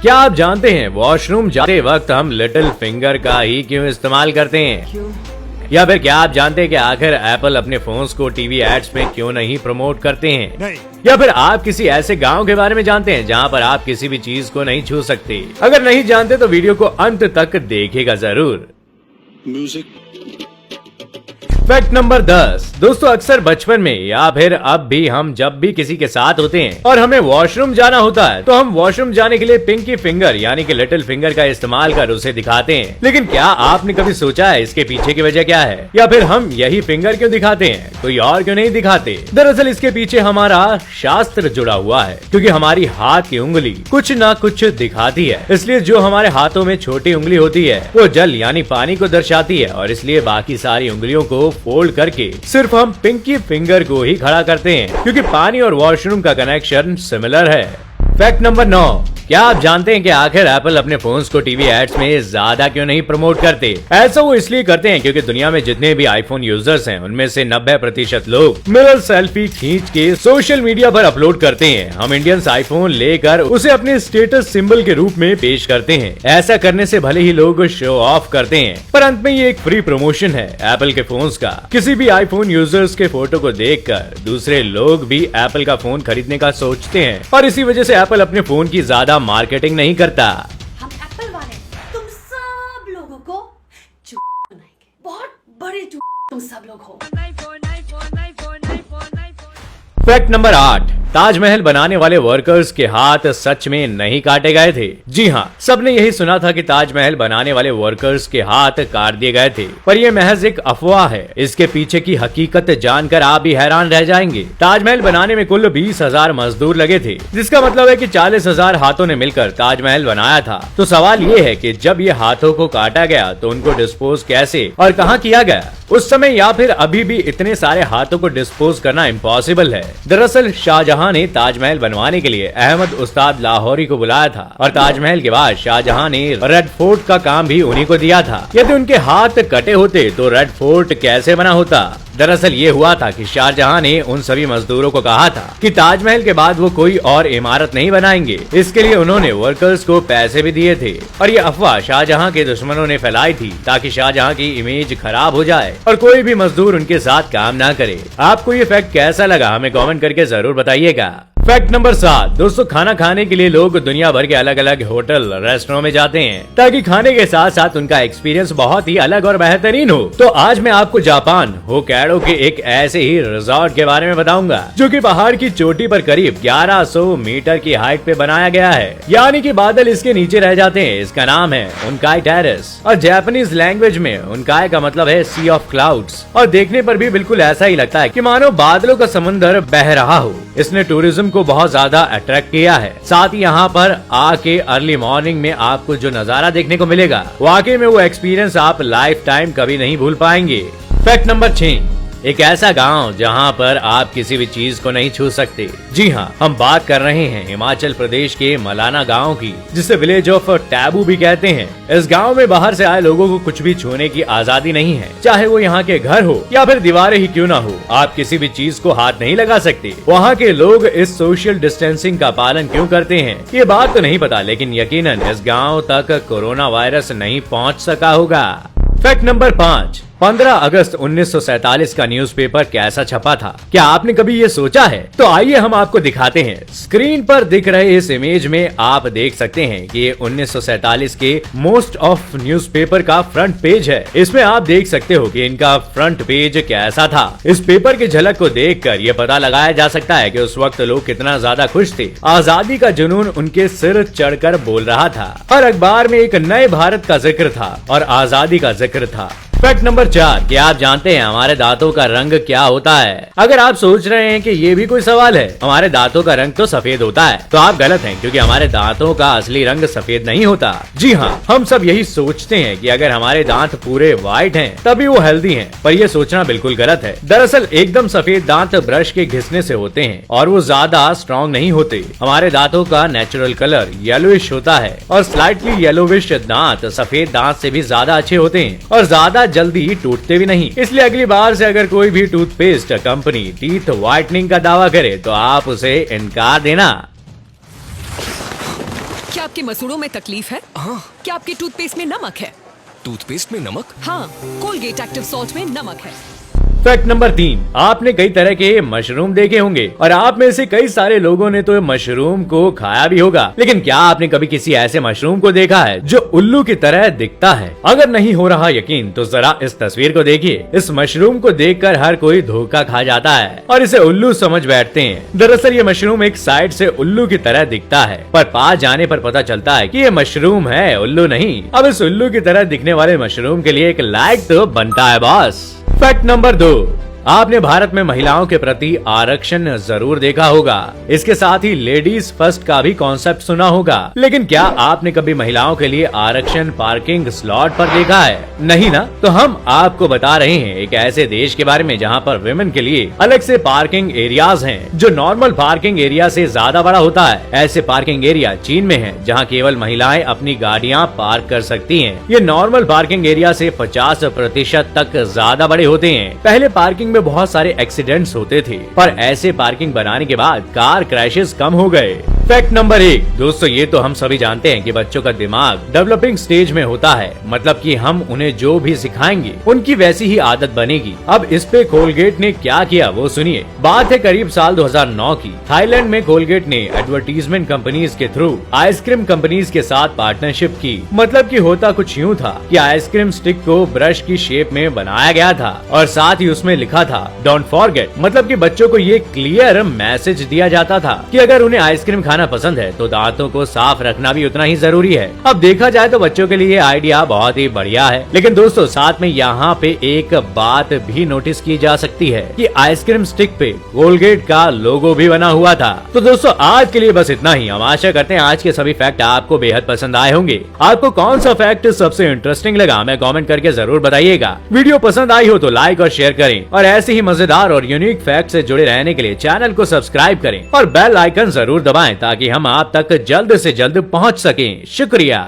क्या आप जानते हैं वॉशरूम जाते वक्त हम लिटिल फिंगर का ही क्यों इस्तेमाल करते हैं? या फिर क्या आप जानते हैं कि आखिर एप्पल अपने फोन्स को टीवी एड्स में क्यों नहीं प्रमोट करते हैं? नहीं। या फिर आप किसी ऐसे गांव के बारे में जानते हैं जहां पर आप किसी भी चीज को नहीं छू सकते? अगर नहीं जानते तो वीडियो को अंत तक देखिएगा जरूर। म्यूजिक। Fact number 10। दोस्तों अक्सर बचपन में या फिर अब भी हम जब भी किसी के साथ होते हैं और हमें वॉशरूम जाना होता है तो हम वॉशरूम जाने के लिए पिंकी फिंगर यानी कि लिटिल फिंगर का इस्तेमाल कर उसे दिखाते हैं। लेकिन क्या आपने कभी सोचा है इसके पीछे की वजह क्या है? या फिर हम यही फिंगर क्यों दिखाते हैं, कोई और क्यों नहीं दिखाते? दरअसल इसके पीछे हमारा शास्त्र जुड़ा हुआ है, क्योंकि हमारी हाथ की उंगली कुछ न कुछ दिखाती है। इसलिए जो हमारे हाथों में छोटी उंगली होती है वो जल यानी पानी को दर्शाती है और इसलिए बाकी सारी उंगलियों को फोल्ड करके सिर्फ हम पिंकी फिंगर को ही खड़ा करते हैं, क्योंकि पानी और वॉशरूम का कनेक्शन सिमिलर है। Fact number 9। क्या आप जानते हैं कि आखिर एप्पल अपने फोन्स को टीवी एड्स में ज्यादा क्यों नहीं प्रमोट करते? ऐसा वो इसलिए करते हैं क्योंकि दुनिया में जितने भी आईफोन यूजर्स हैं उनमें से 90% लोग मिरर सेल्फी खींच के सोशल मीडिया पर अपलोड करते हैं। हम इंडियंस आईफोन लेकर उसे अपने स्टेटस सिंबल के रूप में पेश करते हैं। ऐसा करने से भले ही लोग शो ऑफ करते हैं, पर अंत में ये एक फ्री प्रमोशन है एप्पल के फोन्स का। किसी भी आईफोन यूजर्स के फोटो को देखकर दूसरे लोग भी एप्पल का फोन खरीदने का सोचते हैं और इसी वजह से एप्पल अपने फोन की ज्यादा मार्केटिंग नहीं करता। हम एप्पल वाले तुम सब लोगों को बनाएंगे, बहुत बड़े तुम सब लोग हो। Fact number 8। ताजमहल बनाने वाले वर्कर्स के हाथ सच में नहीं काटे गए थे। जी हाँ, सबने यही सुना था कि ताजमहल बनाने वाले वर्कर्स के हाथ काट दिए गए थे, पर यह महज एक अफवाह है। इसके पीछे की हकीकत जानकर आप भी हैरान रह जाएंगे। ताजमहल बनाने में कुल 20,000 मजदूर लगे थे, जिसका मतलब है कि 40,000 हाथों ने मिलकर ताजमहल बनाया था। तो सवाल ये है कि जब ये हाथों को काटा गया तो उनको डिस्पोज कैसे और कहाँ किया गया? उस समय या फिर अभी भी इतने सारे हाथों को डिस्पोज करना इम्पॉसिबल है। दरअसल शाहजहां ने ताजमहल बनवाने के लिए अहमद उस्ताद लाहौरी को बुलाया था और ताजमहल के बाद शाहजहां ने रेड फोर्ट का काम भी उन्हीं को दिया था। यदि उनके हाथ कटे होते तो रेड फोर्ट कैसे बना होता? दरअसल ये हुआ था कि शाहजहां ने उन सभी मजदूरों को कहा था कि ताजमहल के बाद वो कोई और इमारत नहीं बनाएंगे। इसके लिए उन्होंने वर्कर्स को पैसे भी दिए थे और ये अफवाह शाहजहां के दुश्मनों ने फैलाई थी ताकि शाहजहां की इमेज खराब हो जाए और कोई भी मजदूर उनके साथ काम ना करे। आपको ये फैक्ट कैसा लगा हमें कमेंट करके जरूर बताइएगा। Fact number 7। दोस्तों खाना खाने के लिए लोग दुनिया भर के अलग अलग होटल रेस्टोरेंट में जाते हैं ताकि खाने के साथ साथ उनका एक्सपीरियंस बहुत ही अलग और बेहतरीन हो। तो आज मैं आपको जापान होक्काइडो के एक ऐसे ही रिजॉर्ट के बारे में बताऊंगा जो कि पहाड़ की चोटी पर करीब 1100 मीटर की हाइट पे बनाया गया है, यानी कि बादल इसके नीचे रह जाते हैं। इसका नाम है उनकाई टेरेस और जापानीज लैंग्वेज में उनकाई का मतलब है सी ऑफ क्लाउड्स और देखने पर भी बिल्कुल ऐसा ही लगता है कि मानो बादलों का समुंदर बह रहा हो। इसने टूरिज्म को बहुत ज्यादा अट्रैक्ट किया है। साथ ही यहाँ पर आके अर्ली मॉर्निंग में आपको जो नजारा देखने को मिलेगा वाकई में वो एक्सपीरियंस आप लाइफ टाइम कभी नहीं भूल पाएंगे। Fact number 6। एक ऐसा गांव जहां पर आप किसी भी चीज को नहीं छू सकते। जी हां, हम बात कर रहे हैं हिमाचल प्रदेश के मलाना गांव की, जिसे विलेज ऑफ टैबू भी कहते हैं। इस गांव में बाहर से आए लोगों को कुछ भी छूने की आजादी नहीं है, चाहे वो यहाँ के घर हो या फिर दीवारें ही क्यों ना हो। आप किसी भी चीज को हाथ नहीं लगा सकते। वहाँ के लोग इस सोशल डिस्टेंसिंग का पालन क्यों करते हैं ये बात तो नहीं पता, लेकिन यकीनन इस गाँव तक कोरोना वायरस नहीं पहुँच सका होगा। Fact number 5। 15 अगस्त 1947 का न्यूज़पेपर कैसा छपा था? क्या आपने कभी ये सोचा है? तो आइए हम आपको दिखाते हैं। स्क्रीन पर दिख रहे इस इमेज में आप देख सकते हैं कि ये 1947 के मोस्ट ऑफ न्यूज़पेपर का फ्रंट पेज है। इसमें आप देख सकते हो कि इनका फ्रंट पेज कैसा था। इस पेपर की झलक को देखकर ये पता लगाया जा सकता है कि उस वक्त लोग कितना ज्यादा खुश थे। आजादी का जुनून उनके सिर चढ़कर बोल रहा था। हर अखबार में एक नए भारत का जिक्र था और आजादी का जिक्र था। Fact number 4। क्या आप जानते हैं हमारे दांतों का रंग क्या होता है? अगर आप सोच रहे हैं कि ये भी कोई सवाल है, हमारे दांतों का रंग तो सफेद होता है, तो आप गलत हैं, क्योंकि हमारे दांतों का असली रंग सफेद नहीं होता। जी हाँ, हम सब यही सोचते हैं कि अगर हमारे दांत पूरे व्हाइट हैं तभी वो हेल्दी हैं, पर ये सोचना बिल्कुल गलत है। दरअसल एकदम सफेद दांत ब्रश के घिसने से होते हैं और वो ज्यादा स्ट्रॉन्ग नहीं होते। हमारे दांतों का नेचुरल कलर येलोइश होता है और स्लाइटली येलोविश दांत सफेद दांत से भी ज्यादा अच्छे होते हैं और ज्यादा जल्दी टूटते भी नहीं। इसलिए अगली बार से अगर कोई भी टूथपेस्ट कंपनी टीथ व्हाइटनिंग का दावा करे तो आप उसे इनकार देना। क्या आपके मसूड़ों में तकलीफ है? हाँ। क्या आपके टूथपेस्ट में नमक है? टूथपेस्ट में नमक? हाँ, कोलगेट एक्टिव सॉल्ट में नमक है। फैक्ट नंबर 3, आपने कई तरह के मशरूम देखे होंगे और आप में से कई सारे लोगों ने तो मशरूम को खाया भी होगा, लेकिन क्या आपने कभी किसी ऐसे मशरूम को देखा है जो उल्लू की तरह दिखता है? अगर नहीं हो रहा यकीन तो जरा इस तस्वीर को देखिए। इस मशरूम को देखकर हर कोई धोखा खा जाता है और इसे उल्लू समझ बैठते हैं। दरअसल ये मशरूम एक साइड से उल्लू की तरह दिखता है, पर पास जाने पर पता चलता है कि ये मशरूम है, उल्लू नहीं। अब इस उल्लू की तरह दिखने वाले मशरूम के लिए एक लाइक तो बनता है बॉस। फैक्ट नंबर 2, आपने भारत में महिलाओं के प्रति आरक्षण जरूर देखा होगा। इसके साथ ही लेडीज फर्स्ट का भी कॉन्सेप्ट सुना होगा, लेकिन क्या आपने कभी महिलाओं के लिए आरक्षण पार्किंग स्लॉट पर देखा है? नहीं ना? तो हम आपको बता रहे हैं एक ऐसे देश के बारे में जहां पर विमेन के लिए अलग से पार्किंग एरियाज हैं, जो नॉर्मल पार्किंग एरिया से ज्यादा बड़ा होता है। ऐसे पार्किंग एरिया चीन में है, जहाँ केवल महिलाएं अपनी गाड़ियाँ पार्क कर सकती है। ये नॉर्मल पार्किंग एरिया से 50% तक ज्यादा बड़े होते हैं। पहले पार्किंग में बहुत सारे एक्सीडेंट्स होते थे, पर ऐसे पार्किंग बनाने के बाद कार क्रैशेस कम हो गए। फैक्ट नंबर 1, दोस्तों ये तो हम सभी जानते हैं कि बच्चों का दिमाग डेवलपिंग स्टेज में होता है, मतलब कि हम उन्हें जो भी सिखाएंगे उनकी वैसी ही आदत बनेगी। अब इस पे कोलगेट ने क्या किया वो सुनिए। बात है करीब साल 2009 की। थाईलैंड में कोलगेट ने एडवर्टीजमेंट कंपनीज के थ्रू आइसक्रीम कंपनीज के साथ पार्टनरशिप की। मतलब कि होता कुछ यूँ था कि आइसक्रीम स्टिक को ब्रश की शेप में बनाया गया था और साथ ही उसमें लिखा था डोंट फॉरगेट, मतलब कि बच्चों को ये क्लियर मैसेज दिया जाता था कि अगर उन्हें आइसक्रीम खाना पसंद है तो दांतों को साफ रखना भी उतना ही जरूरी है। अब देखा जाए तो बच्चों के लिए ये आइडिया बहुत ही बढ़िया है, लेकिन दोस्तों साथ में यहाँ पे एक बात भी नोटिस की जा सकती है कि आइसक्रीम स्टिक पे कोलगेट का लोगो भी बना हुआ था। तो दोस्तों आज के लिए बस इतना ही। हम आशा करते हैं आज के सभी फैक्ट आपको बेहद पसंद आए होंगे। आपको कौन सा फैक्ट सबसे इंटरेस्टिंग लगा हमें कमेंट करके जरूर बताइएगा। वीडियो पसंद आई हो तो लाइक और शेयर करें और ऐसे ही मजेदार और यूनिक फैक्ट से जुड़े रहने के लिए चैनल को सब्सक्राइब करें और बेल आइकन जरूर दबाएं ताकि हम आप तक जल्द से जल्द पहुंच सकें। शुक्रिया।